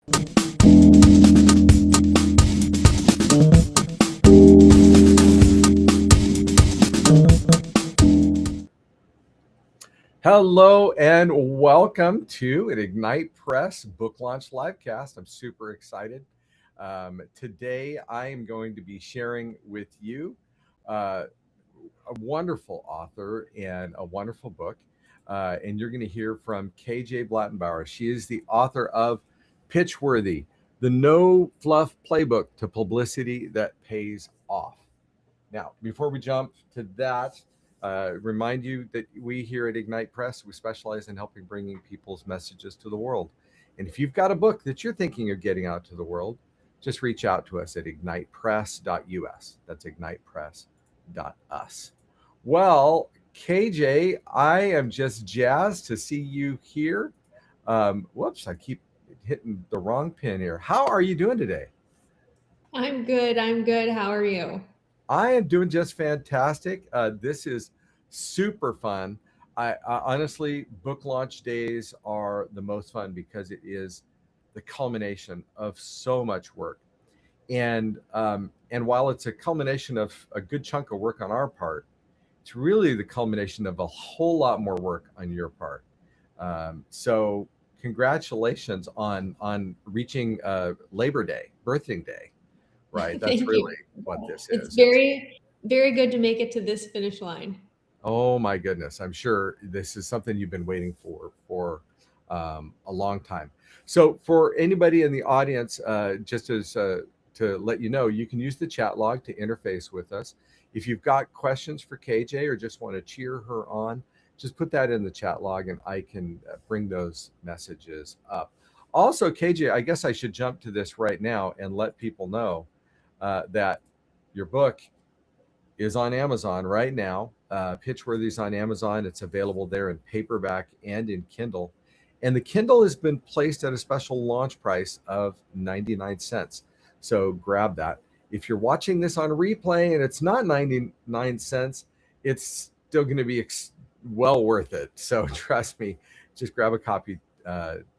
Hello and welcome to an Ignite Press book launch livecast. I'm super excited. Today I am going to be sharing with you a wonderful author and a wonderful book. And you're going to hear from KJ Blattenbauer. She is the author of Pitchworthy, the No-Fluff Playbook to Publicity that Pays Off. Now, before we jump to that, remind you that we here at Ignite Press, we specialize in helping bringing people's messages to the world. And if you've got a book that you're thinking of getting out to the world, just reach out to us at ignitepress.us. That's ignitepress.us. Well, KJ, I am just jazzed to see you here. Whoops, I keep hitting the wrong pin here. How are you doing today? I'm good. How are you? I am doing just fantastic. This is super fun. I honestly, book launch days are the most fun because it is the culmination of so much work. And while it's a culmination of a good chunk of work on our part, it's really the culmination of a whole lot more work on your part. So congratulations on reaching Labor Day, birthing day, right? That's Thank really you. what this It's is. very good to make it to this finish line. Oh my goodness! I'm sure this is something you've been waiting for a long time. So for anybody in the audience, just as to let you know, you can use the chat log to interface with us. If you've got questions for KJ or just want to cheer her on, just put that in the chat log, and I can bring those messages up. Also, KJ, I guess I should jump to this right now and let people know that your book is on Amazon right now. Pitchworthy is on Amazon. It's available there in paperback and in Kindle. And the Kindle has been placed at a special launch price of 99 cents. So grab that. If you're watching this on replay and it's not 99 cents, it's still going to be well worth it. So trust me, just grab a copy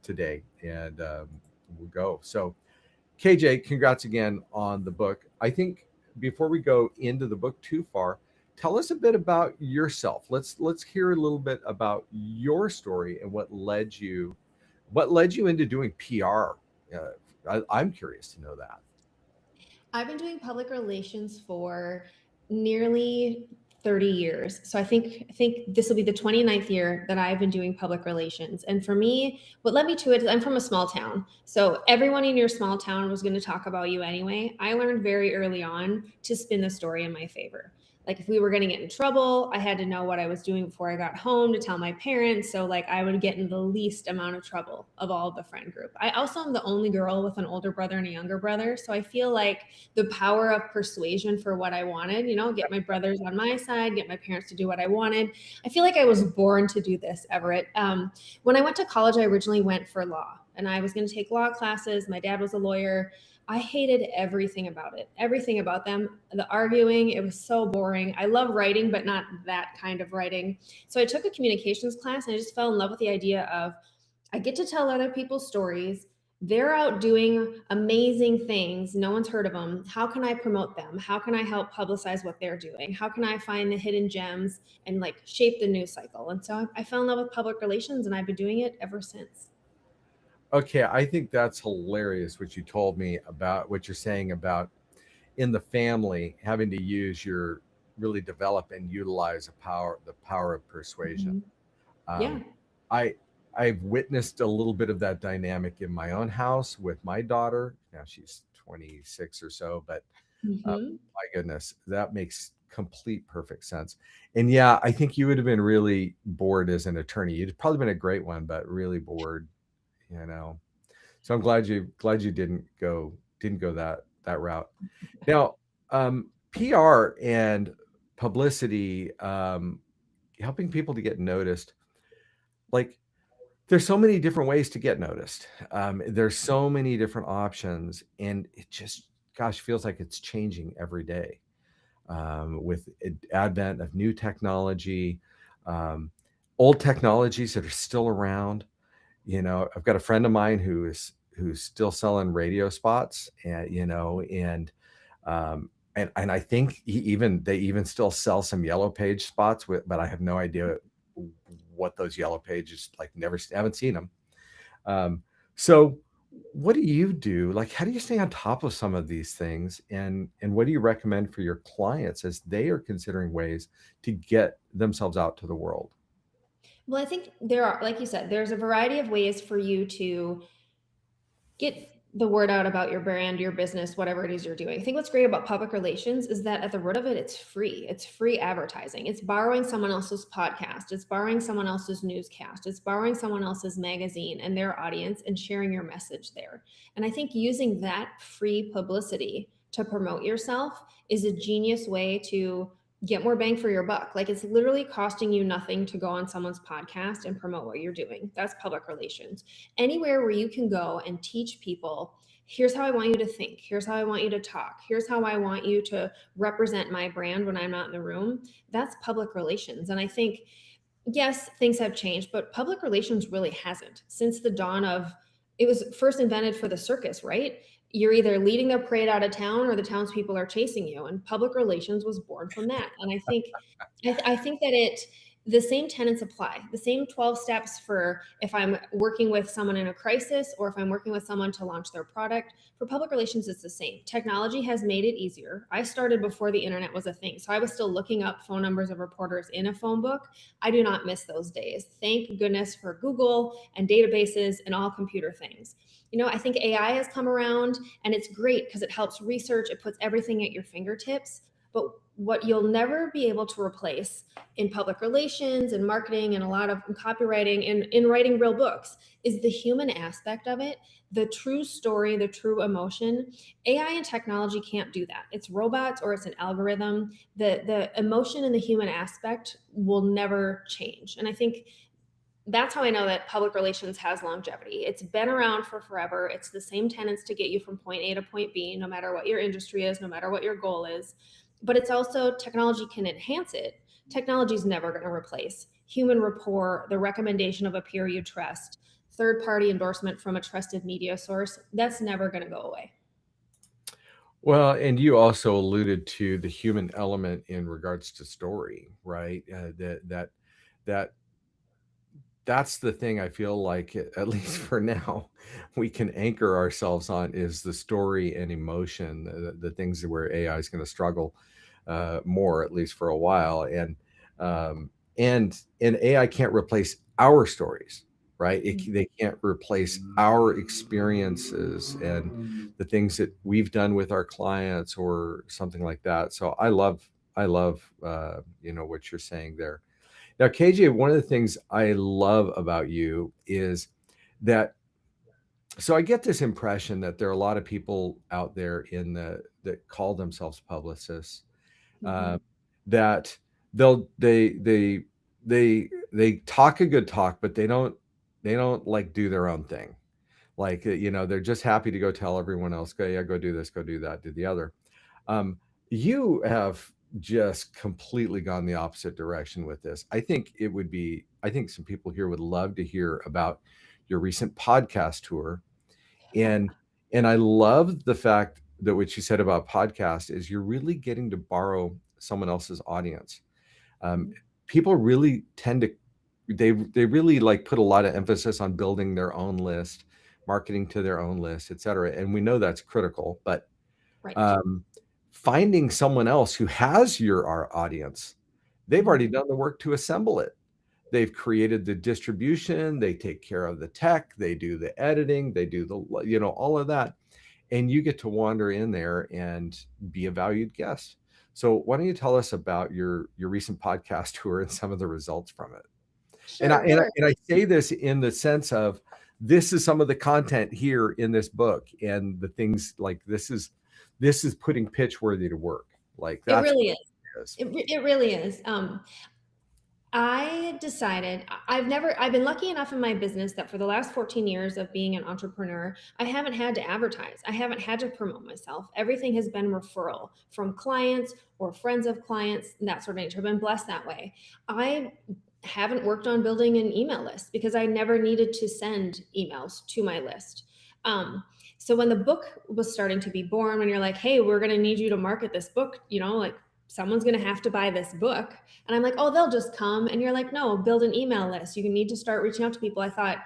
today and we'll go. So KJ, congrats again on the book. I think before we go into the book too far, tell us a bit about yourself. Let's hear a little bit about your story and what led you into doing PR. I'm curious to know that. I've been doing public relations for nearly 30 years. So I think this will be the 29th year that I've been doing public relations. And for me, what led me to it is I'm from a small town. So everyone in your small town was going to talk about you anyway. I learned very early on to spin the story in my favor. Like if we were going to get in trouble, I had to know what I was doing before I got home to tell my parents. So like I would get in the least amount of trouble of all of the friend group. I also am the only girl with an older brother and a younger brother. So I feel like the power of persuasion for what I wanted, get my brothers on my side, get my parents to do what I wanted. I feel like I was born to do this, Everett. When I went to college, I originally went for law and I was going to take law classes. My dad was a lawyer. I hated everything about it, everything about them. The arguing, it was so boring. I love writing, but not that kind of writing. So I took a communications class and I just fell in love with the idea of I get to tell other people's stories. They're out doing amazing things. No one's heard of them. How can I promote them? How can I help publicize what they're doing? How can I find the hidden gems and like shape the news cycle? And so I fell in love with public relations and I've been doing it ever since. Okay, I think that's hilarious what you told me about what you're saying about in the family having to really develop and utilize the power of persuasion. Yeah. I've witnessed a little bit of that dynamic in my own house with my daughter. Now she's 26 or so, but my goodness, that makes complete perfect sense. And yeah, I think you would have been really bored as an attorney. You'd probably been a great one, but really bored. So I'm glad you didn't go that route. Now, PR and publicity, helping people to get noticed, like there's so many different ways to get noticed. There's so many different options, and it just, gosh, feels like it's changing every day with advent of new technology, old technologies that are still around. I've got a friend of mine who is who's still selling radio spots, and and I think they even still sell some yellow page spots but I have no idea what those yellow pages, like, never haven't seen them. Um, so what do you do? Like, how do you stay on top of some of these things? And what do you recommend for your clients as they are considering ways to get themselves out to the world? Well, I think there are, like you said, there's a variety of ways for you to get the word out about your brand, your business, whatever it is you're doing. I think what's great about public relations is that at the root of it, it's free. It's free advertising. It's borrowing someone else's podcast. It's borrowing someone else's newscast. It's borrowing someone else's magazine and their audience and sharing your message there. And I think using that free publicity to promote yourself is a genius way to get more bang for your buck. Like, it's literally costing you nothing to go on someone's podcast and promote what you're doing. That's public relations. Anywhere where you can go and teach people, here's how I want you to think, here's how I want you to talk, here's how I want you to represent my brand when I'm not in the room, that's public relations. And I think, yes, things have changed, but public relations really hasn't. Since the dawn of, it was first invented for the circus, right? You're either leading the parade out of town or the townspeople are chasing you, and public relations was born from that. And I think that the same tenets apply. The same 12 steps for if I'm working with someone in a crisis or if I'm working with someone to launch their product. For public relations, it's the same. Technology has made it easier. I started before the internet was a thing, so I was still looking up phone numbers of reporters in a phone book. I do not miss those days. Thank goodness for Google and databases and all computer things. I think AI has come around, and it's great because it helps research. It puts everything at your fingertips. But what you'll never be able to replace in public relations and marketing and a lot of copywriting and in writing real books is the human aspect of it, the true story, the true emotion. AI and technology can't do that. It's robots or it's an algorithm. The emotion and the human aspect will never change. And I think that's how I know that public relations has longevity. It's been around for forever. It's the same tenets to get you from point A to point B, no matter what your industry is, no matter what your goal is. But it's also, technology can enhance it. Technology is never going to replace human rapport, the recommendation of a peer you trust, third-party endorsement from a trusted media source. That's never going to go away. Well, and you also alluded to the human element in regards to story, right? That that's the thing I feel like, at least for now, we can anchor ourselves on is the story and emotion, the things where AI is going to struggle more, at least for a while. And AI can't replace our stories, right? They can't replace our experiences and the things that we've done with our clients or something like that. So I love what you're saying there. Now, KJ, one of the things I love about you is that, so I get this impression that there are a lot of people out there that call themselves publicists, Mhm. that they talk a good talk, but they don't like do their own thing. Like, they're just happy to go tell everyone else, go, yeah, go do this, go do that, do the other. You have just completely gone the opposite direction with this. I think some people here would love to hear about your recent podcast tour. And I love the fact that what you said about podcast is you're really getting to borrow someone else's audience. Um, People really tend to, they really like put a lot of emphasis on building their own list, marketing to their own list, et cetera. And we know that's critical, but Right. um, finding someone else who has our audience, they've already done the work to assemble it. They've created the distribution, they take care of the tech, they do the editing, they do all of that. And you get to wander in there and be a valued guest. So why don't you tell us about your recent podcast tour and some of the results from it? And I, Sure. and I, and I say this in the sense of, this is some of the content here in this book, and the things like this is putting Pitchworthy to work. Like, It that's really what is. it is. It really is. I decided I've been lucky enough in my business that for the last 14 years of being an entrepreneur, I haven't had to advertise. I haven't had to promote myself. Everything has been referral from clients or friends of clients, and that sort of nature. I've been blessed that way. I haven't worked on building an email list because I never needed to send emails to my list. So when the book was starting to be born, when you're like, hey, we're going to need you to market this book, like someone's going to have to buy this book. And I'm like, oh, they'll just come. And you're like, no, build an email list. You need to start reaching out to people. I thought,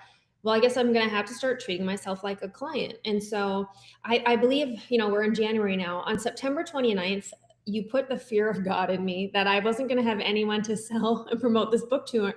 well, I guess I'm going to have to start treating myself like a client. And so I believe, we're in January now. On September 29th, you put the fear of God in me that I wasn't going to have anyone to sell and promote this book to.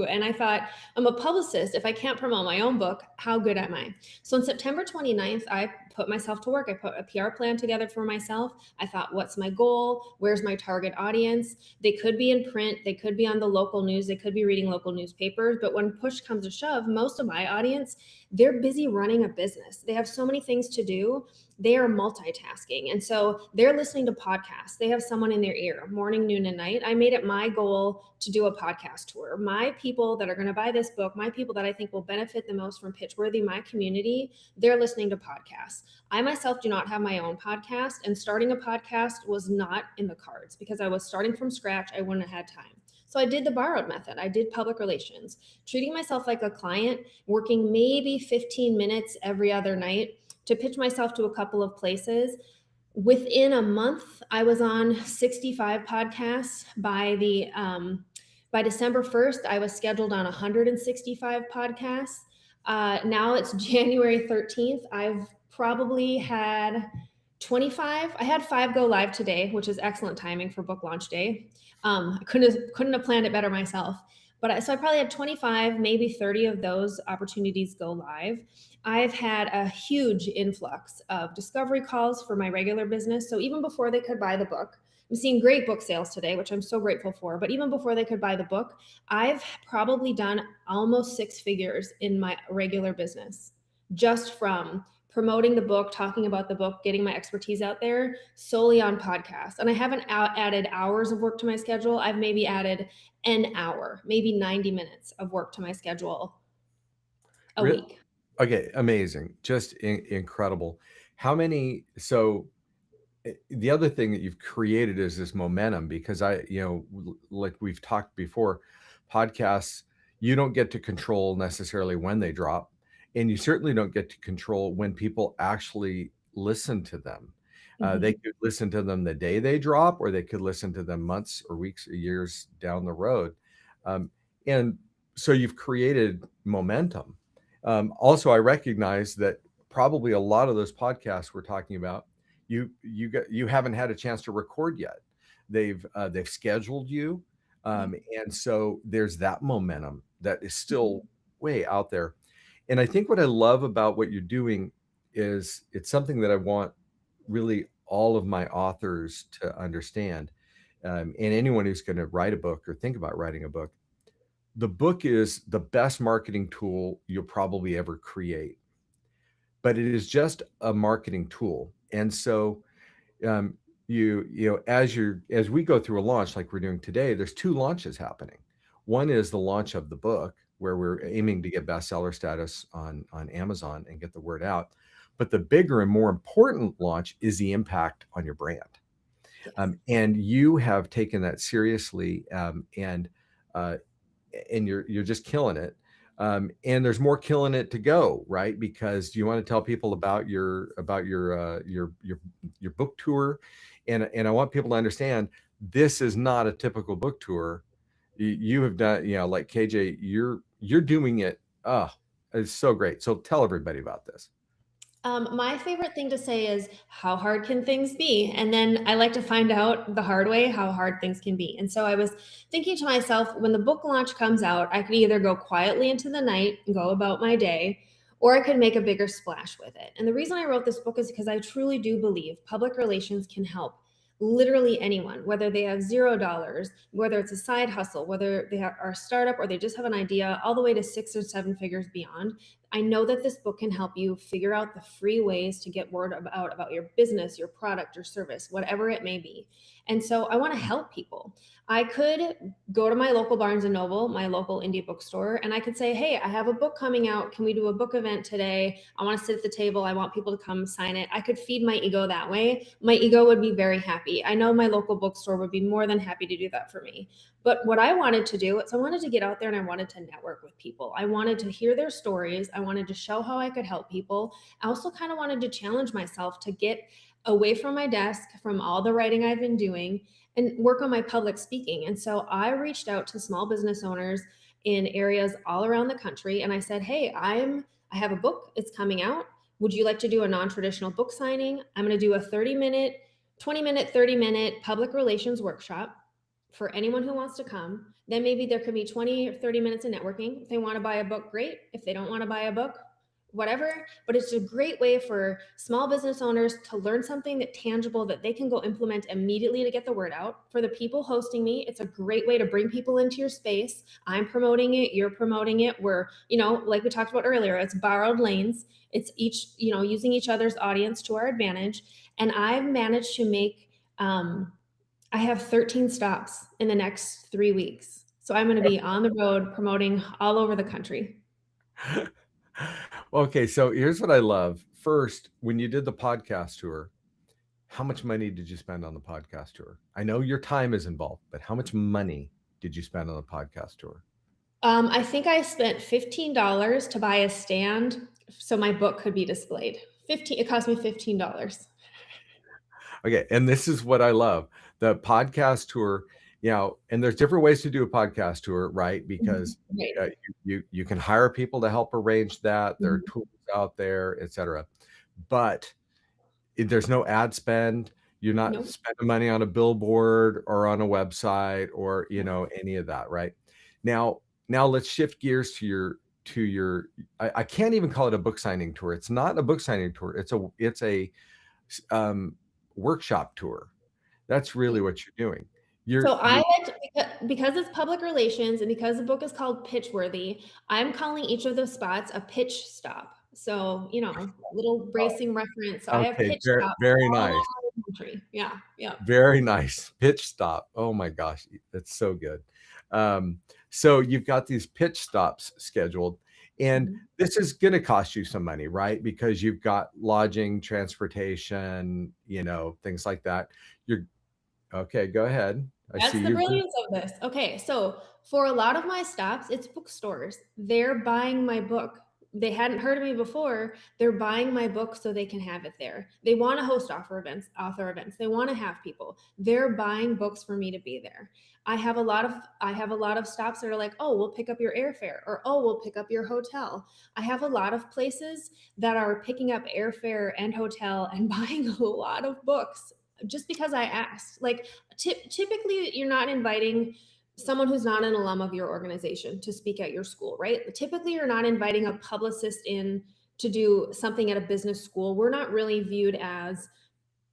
And I thought, I'm a publicist. If I can't promote my own book, how good am I? So on September 29th, I put myself to work. I put a PR plan together for myself. I thought, what's my goal? Where's my target audience? They could be in print. They could be on the local news. They could be reading local newspapers. But when push comes to shove, most of my audience, they're busy running a business. They have so many things to do. They are multitasking. And so they're listening to podcasts. They have someone in their ear morning, noon, and night. I made it my goal to do a podcast tour. My people that are going to buy this book, my people that I think will benefit the most from Pitchworthy, my community, they're listening to podcasts. I myself do not have my own podcast, and starting a podcast was not in the cards because I was starting from scratch. I wouldn't have had time. So I did the borrowed method. I did public relations, treating myself like a client, working maybe 15 minutes every other night to pitch myself to a couple of places. Within a month, I was on 65 podcasts. By December 1st, I was scheduled on 165 podcasts. Now it's January 13th. I've probably had 25. I had 5 go live today, which is excellent timing for book launch day. I couldn't have planned it better myself. So I probably had 25, maybe 30 of those opportunities go live. I've had a huge influx of discovery calls for my regular business. So even before they could buy the book, I'm seeing great book sales today, which I'm so grateful for. But even before they could buy the book, I've probably done almost 6 figures in my regular business just from promoting the book, talking about the book, getting my expertise out there solely on podcasts. And I haven't added hours of work to my schedule. I've maybe added an hour, maybe 90 minutes of work to my schedule a week. Okay, amazing. Just incredible. So the other thing that you've created is this momentum because like we've talked before, podcasts, you don't get to control necessarily when they drop, and you certainly don't get to control when people actually listen to them. They could listen to them the day they drop, or they could listen to them months or weeks or years down the road. And so you've created momentum. Also, I recognize that probably a lot of those podcasts we're talking about, you haven't had a chance to record yet. They've scheduled you, and so there's that momentum that is still way out there. And I think what I love about what you're doing is it's something that I want really all of my authors to understand, and anyone who's going to write a book or think about writing a book. The book is the best marketing tool you'll probably ever create, but it is just a marketing tool. And so as we go through a launch like we're doing today, there's 2 launches happening. One is the launch of the book, where we're aiming to get bestseller status on Amazon and get the word out. But the bigger and more important launch is the impact on your brand. Yes. And you have taken that seriously, and you're just killing it. And there's more killing it to go, right? Because you want to tell people about your book tour, and I want people to understand this is not a typical book tour. You have done, like KJ, you're doing it. Oh, it's so great. So tell everybody about this. My favorite thing to say is, how hard can things be? And then I like to find out the hard way how hard things can be. And so I was thinking to myself, when the book launch comes out, I could either go quietly into the night and go about my day, or I could make a bigger splash with it. And the reason I wrote this book is because I truly do believe public relations can help literally anyone, whether they have $0, whether it's a side hustle, whether they are a startup or they just have an idea, all the way to 6 or 7 figures beyond. I know that this book can help you figure out the free ways to get word about your business, your product, your service, whatever it may be. And so I want to help people. I could go to my local Barnes and Noble, my local indie bookstore, and I could say, hey, I have a book coming out. Can we do a book event today? I want to sit at the table. I want people to come sign it. I could feed my ego that way. My ego would be very happy. I know my local bookstore would be more than happy to do that for me. But what I wanted to do is I wanted to get out there and I wanted to network with people. I wanted to hear their stories. I wanted to show how I could help people. I also kind of wanted to challenge myself to get away from my desk, from all the writing I've been doing, and work on my public speaking. And so I reached out to small business owners in areas all around the country and I said, "Hey, I have a book. It's coming out. Would you like to do a non-traditional book signing? I'm going to do a 30-minute, 20-minute, 30-minute public relations workshop for anyone who wants to come. Then maybe there could be 20 or 30 minutes of networking. If they want to buy a book, great. If they don't want to buy a book, whatever." But it's a great way for small business owners to learn something that tangible that they can go implement immediately to get the word out. For the people hosting me, it's a great way to bring people into your space. I'm promoting it, you're promoting it. We're, like we talked about earlier, it's borrowed lanes. It's each, using each other's audience to our advantage. And I've managed to make, I have 13 stops in the next 3 weeks. So I'm going to be on the road promoting all over the country. Okay, so here's what I love. First, when you did the podcast tour, how much money did you spend on the podcast tour? I know your time is involved, but how much money did you spend on the podcast tour? I think I spent $15 to buy a stand so my book could be displayed. It cost me $15. Okay, and this is what I love. The podcast tour, and there's different ways to do a podcast tour, right? Because Right. you can hire people to help arrange that. There are Mhm. tools out there, etc. But there's no ad spend. You're not Nope. spending money on a billboard or on a website or any of that, right? Now let's shift gears to your I can't even call it a book signing tour. It's not a book signing tour. It's a workshop tour. That's really what you're doing. So I You're like because it's public relations and because the book is called Pitchworthy, I'm calling each of those spots a pitch stop. So, little bracing reference. So I have okay. pitch Very, stops very all nice. over the country. Yeah. Yeah. Very nice. Pitch stop. Oh my gosh, that's so good. So you've got these pitch stops scheduled, and Mhm. this is going to cost you some money, right? Because you've got lodging, transportation, things like that. You're okay. Go ahead. I That's see the you. brilliance of this. Okay, so for a lot of my stops, it's bookstores. They're buying my book. They hadn't heard of me before. They're buying my book so they can have it there. They want to host author events. They want to have people. They're buying books for me to be there. I have a lot of stops that are like, "Oh, we'll pick up your airfare," or, "Oh, we'll pick up your hotel." I have a lot of places that are picking up airfare and hotel and buying a lot of books just because I asked. Like, typically you're not inviting someone who's not an alum of your organization to speak at your school, right? Typically you're not inviting a publicist in to do something at a business school. We're not really viewed as,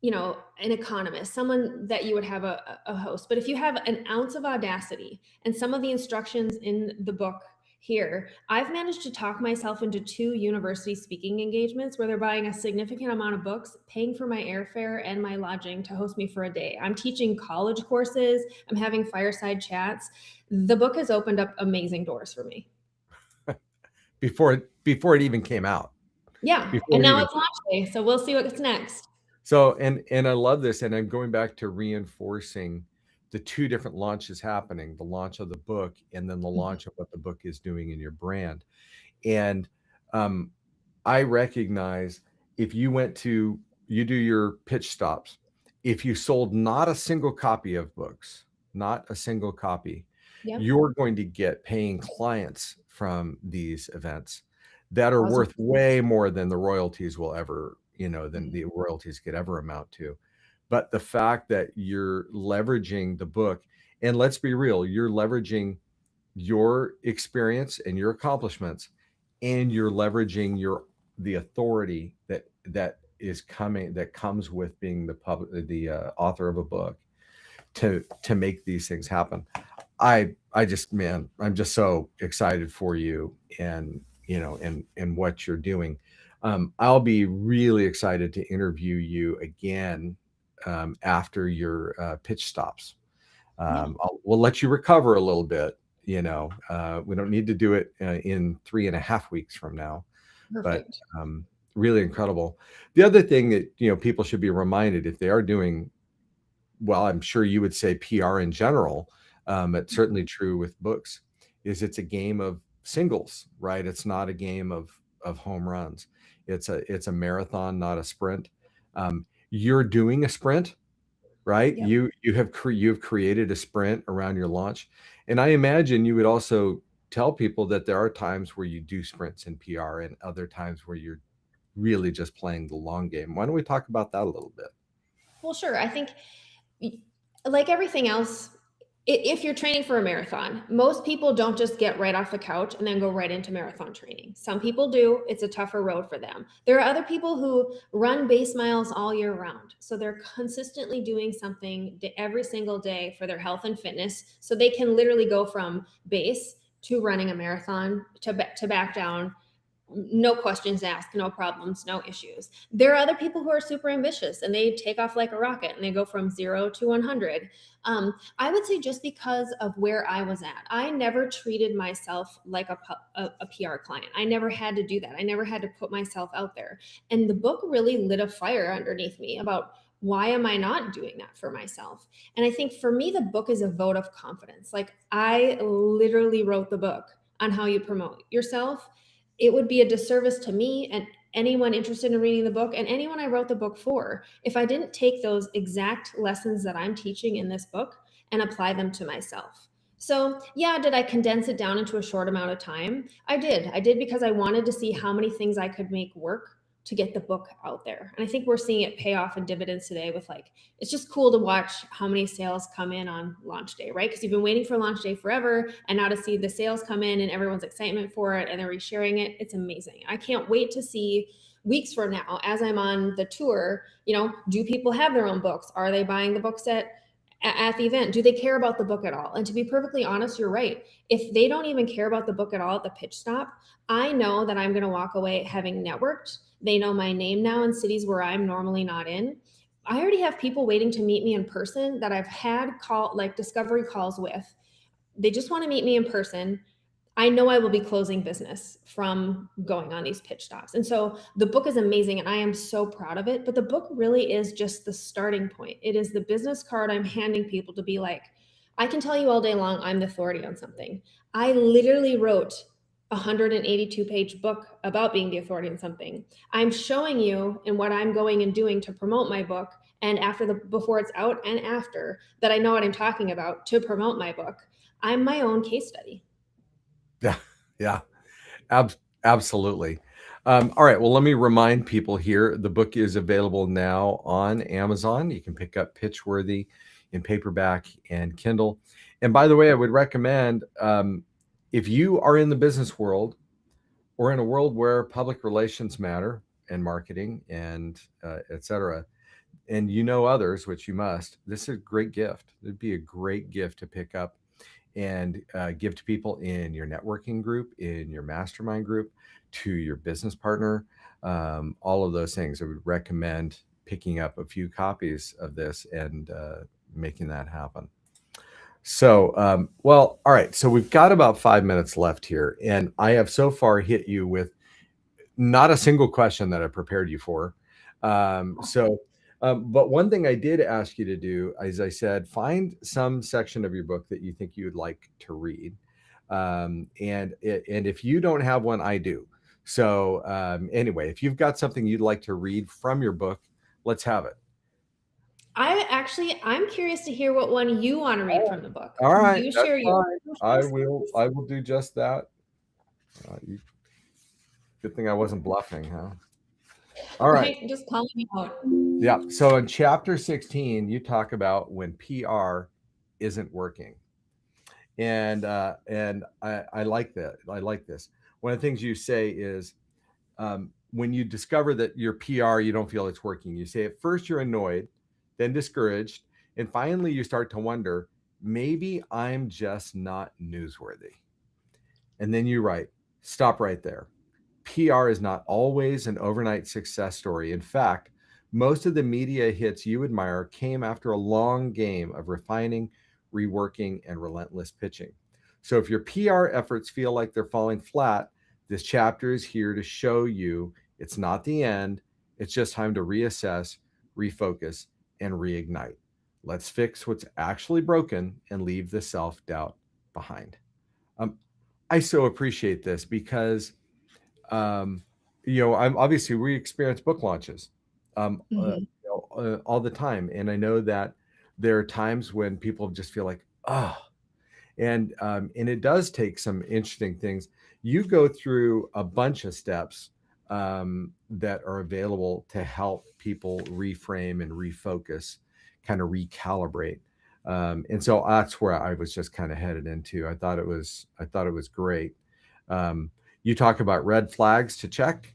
an economist, someone that you would have a host. But if you have an ounce of audacity and some of the instructions in the book here, I've managed to talk myself into 2 university speaking engagements where they're buying a significant amount of books, paying for my airfare and my lodging to host me for a day. I'm teaching college courses, I'm having fireside chats. The book has opened up amazing doors for me. Before it even came out. Yeah. Before And it now even it's launch day. So we'll see what's next. So, and I love this, and I'm going back to reinforcing the 2 different launches happening, the launch of the book and then the Mhm. launch of what the book is doing in your brand. And um, I recognize if you do your pitch stops, if you sold not a single copy of books, not a single copy, Yep. you're going to get paying clients from these events that are Awesome. worth way more than the royalties will ever, than Mhm. the royalties could ever amount to. But the fact that you're leveraging the book, and let's be real, you're leveraging your experience and your accomplishments, and you're leveraging the authority that comes with being the author of a book to make these things happen. I just, man, I'm just so excited for you and and what you're doing. I'll be really excited to interview you again after your pitch stops. Yeah. We'll let you recover a little bit. We don't need to do it in 3.5 weeks from now, but Perfect. um, really incredible. The other thing that people should be reminded if they are doing, well, I'm sure you would say PR in general. It's certainly true with books, is it's a game of singles, right? It's not a game of home runs. It's a marathon, not a sprint. You're doing a sprint, right? Yep. You've created a sprint around your launch, and I imagine you would also tell people that there are times where you do sprints in PR and other times where you're really just playing the long game. Why don't we talk about that a little bit? Well, sure. I think, like everything else, if you're training for a marathon, most people don't just get right off the couch and then go right into marathon training. Some people do. It's a tougher road for them. There are other people who run base miles all year round. So they're consistently doing something every single day for their health and fitness. So they can literally go from base to running a marathon to back down, no questions asked, no problems, no issues. There are other people who are super ambitious and they take off like a rocket and they go from 0 to 100. I would say just because of where I was at, I never treated myself like a PR client. I never had to do that. I never had to put myself out there. And the book really lit a fire underneath me about, why am I not doing that for myself? And I think for me, the book is a vote of confidence. Like, I literally wrote the book on how you promote yourself. It would be a disservice to me and anyone interested in reading the book and anyone I wrote the book for if I didn't take those exact lessons that I'm teaching in this book and apply them to myself. So, yeah, did I condense it down into a short amount of time? I did. I did because I wanted to see how many things I could make work to get the book out there. And I think we're seeing it pay off in dividends today with, like, it's just cool to watch how many sales come in on launch day, right? Because you've been waiting for launch day forever. And now to see the sales come in and everyone's excitement for it and they're resharing it, it's amazing. I can't wait to see weeks from now, as I'm on the tour, do people have their own books? Are they buying the books at the event? Do they care about the book at all? And to be perfectly honest, you're right. If they don't even care about the book at all at the pitch stop, I know that I'm going to walk away having networked. They know my name now in cities where I'm normally not in. I already have people waiting to meet me in person that I've had discovery calls with. They just want to meet me in person. I know I will be closing business from going on these pitch stops. And so the book is amazing and I am so proud of it. But the book really is just the starting point. It is the business card I'm handing people to be like, I can tell you all day long I'm the authority on something. I literally wrote a 182-page book about being the authority on something. I'm showing you in what I'm going and doing to promote my book, and before it's out and after, that I know what I'm talking about to promote my book. I'm my own case study. Yeah, yeah, absolutely. All right, well, let me remind people here, the book is available now on Amazon. You can pick up Pitchworthy in paperback and Kindle. And by the way, I would recommend, if you are in the business world or in a world where public relations matter and marketing and et cetera, and you know others, which you must, this is a great gift. It'd be a great gift to pick up and give to people in your networking group, in your mastermind group, to your business partner, all of those things. I would recommend picking up a few copies of this and making that happen. So, well, all right. So we've got about 5 minutes left here, and I have so far hit you with not a single question that I prepared you for. But one thing I did ask you to do, as I said, find some section of your book that you think you would like to read. And if you don't have one, I do. So anyway, if you've got something you'd like to read from your book, let's have it. I'm curious to hear what one you want to read from the book. All right. You share your. I will do just that. Good thing I wasn't bluffing, huh? All right. Just calling me out. Yeah. So in chapter 16, you talk about when PR isn't working. And I like that. I like this. One of the things you say is when you discover that your PR, you don't feel it's working, you say at first you're annoyed, then discouraged, and finally you start to wonder, maybe I'm just not newsworthy. And then you write, stop right there. PR is not always an overnight success story. In fact, most of the media hits you admire came after a long game of refining, reworking, and relentless pitching. So if your PR efforts feel like they're falling flat, this chapter is here to show you it's not the end. It's just time to reassess, refocus, and reignite. Let's fix what's actually broken and leave the self-doubt behind. I so appreciate this because, um, I'm obviously we experience book launches Mhm. all the time, and I know that there are times when people just feel like, oh, and it does take some interesting things. You go through a bunch of steps that are available to help people reframe and refocus, kind of recalibrate. And so that's where I was just kind of headed into. I thought it was great. Um, you talk about red flags to check,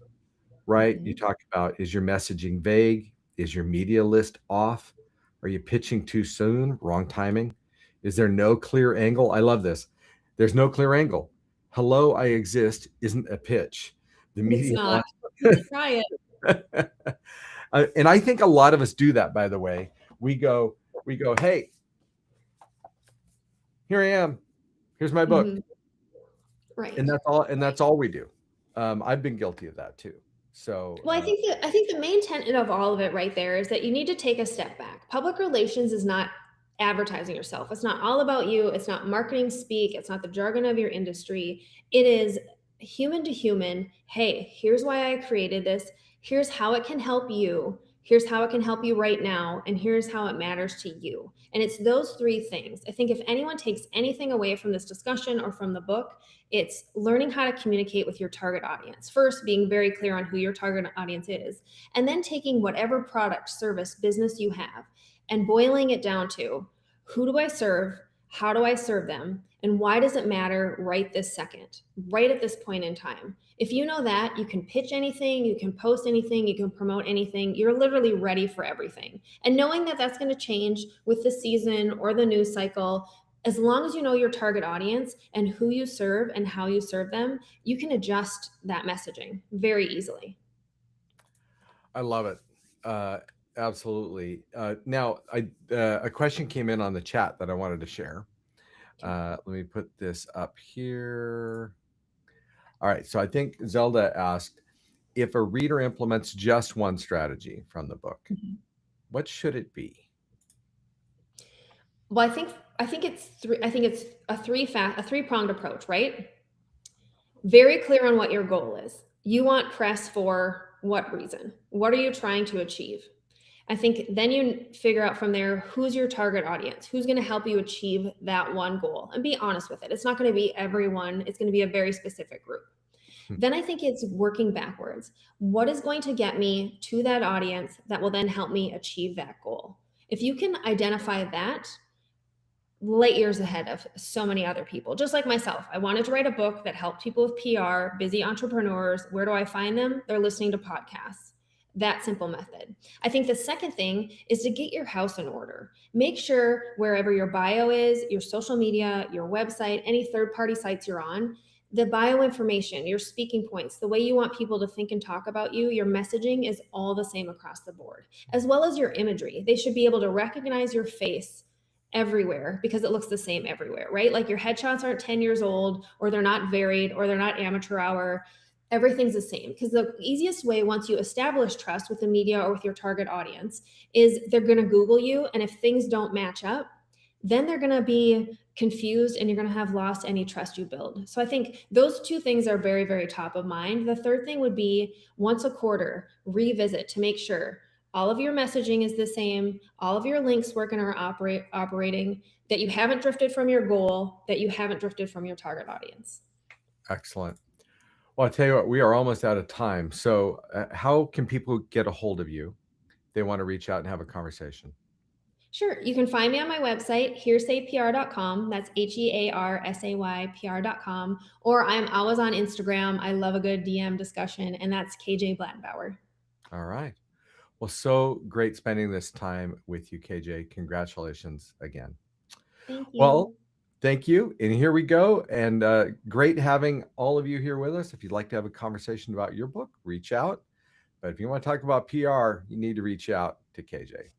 right? You Mhm. talk about, is your messaging vague? Is your media list off? Are you pitching too soon? Wrong timing? Is there no clear angle? I love this. There's no clear angle. Hello, I exist isn't a pitch. The It's media not. wants. Try it. And I think a lot of us do that, by the way. We go, hey, here I am. Here's my book. Mhm. Right. And that's all we do. I've been guilty of that too. So Well, I think the main tenet of all of it right there is that you need to take a step back. Public relations is not advertising yourself. It's not all about you. It's not marketing speak. It's not the jargon of your industry. It is human to human. Hey, here's why I created this. Here's how it can help you. Here's how it can help you right now. And here's how it matters to you. And it's those three things. I think if anyone takes anything away from this discussion or from the book, it's learning how to communicate with your target audience. First, being very clear on who your target audience is, and then taking whatever product, service, business you have and boiling it down to who do I serve? How do I serve them? And why does it matter right this second, right at this point in time? If you know that, you can pitch anything, you can post anything, you can promote anything. You're literally ready for everything. And knowing that that's going to change with the season or the news cycle, as long as you know your target audience and who you serve and how you serve them, you can adjust that messaging very easily. I love it. Absolutely. Now, a question came in on the chat that I wanted to share. Let me put this up here. All right. So I think Zelda asked, if a reader implements just one strategy from the book, Mhm. what should it be? Well, I think it's three. I think it's a three-pronged approach, right? Very clear on what your goal is. You want press for what reason? What are you trying to achieve? I think then you figure out from there who's your target audience, who's going to help you achieve that one goal, and be honest with it. It's not going to be everyone, it's going to be a very specific group. Hmm. Then I think it's working backwards. What is going to get me to that audience that will then help me achieve that goal? If you can identify that, light years ahead of so many other people. Just like myself, I wanted to write a book that helped people with PR, busy entrepreneurs. Where do I find them? They're listening to podcasts. That simple method. I think the second thing is to get your house in order. Make sure wherever your bio is, your social media, your website, any third-party sites you're on, the bio information, your speaking points, the way you want people to think and talk about you, your messaging is all the same across the board, as well as your imagery. They should be able to recognize your face everywhere because it looks the same everywhere, right? Like your headshots aren't 10 years old, or they're not varied, or they're not amateur hour. Everything's the same, because the easiest way, once you establish trust with the media or with your target audience, is they're going to Google you. And if things don't match up, then they're going to be confused and you're going to have lost any trust you build. So I think those two things are very, very top of mind. The third thing would be once a quarter, revisit to make sure all of your messaging is the same, all of your links work and are operating, that you haven't drifted from your goal, that you haven't drifted from your target audience. Excellent. Well, I tell you what, we are almost out of time. So, how can people get a hold of you? They want to reach out and have a conversation. Sure. You can find me on my website, hearsaypr.com. That's HEARSAYPR.com. Or I'm always on Instagram. I love a good DM discussion, and that's KJ Blattenbauer. All right. Well, so great spending this time with you, KJ. Congratulations again. Thank Well, you. thank you. And here we go. And great having all of you here with us. If you'd like to have a conversation about your book, reach out. But if you want to talk about PR, you need to reach out to KJ.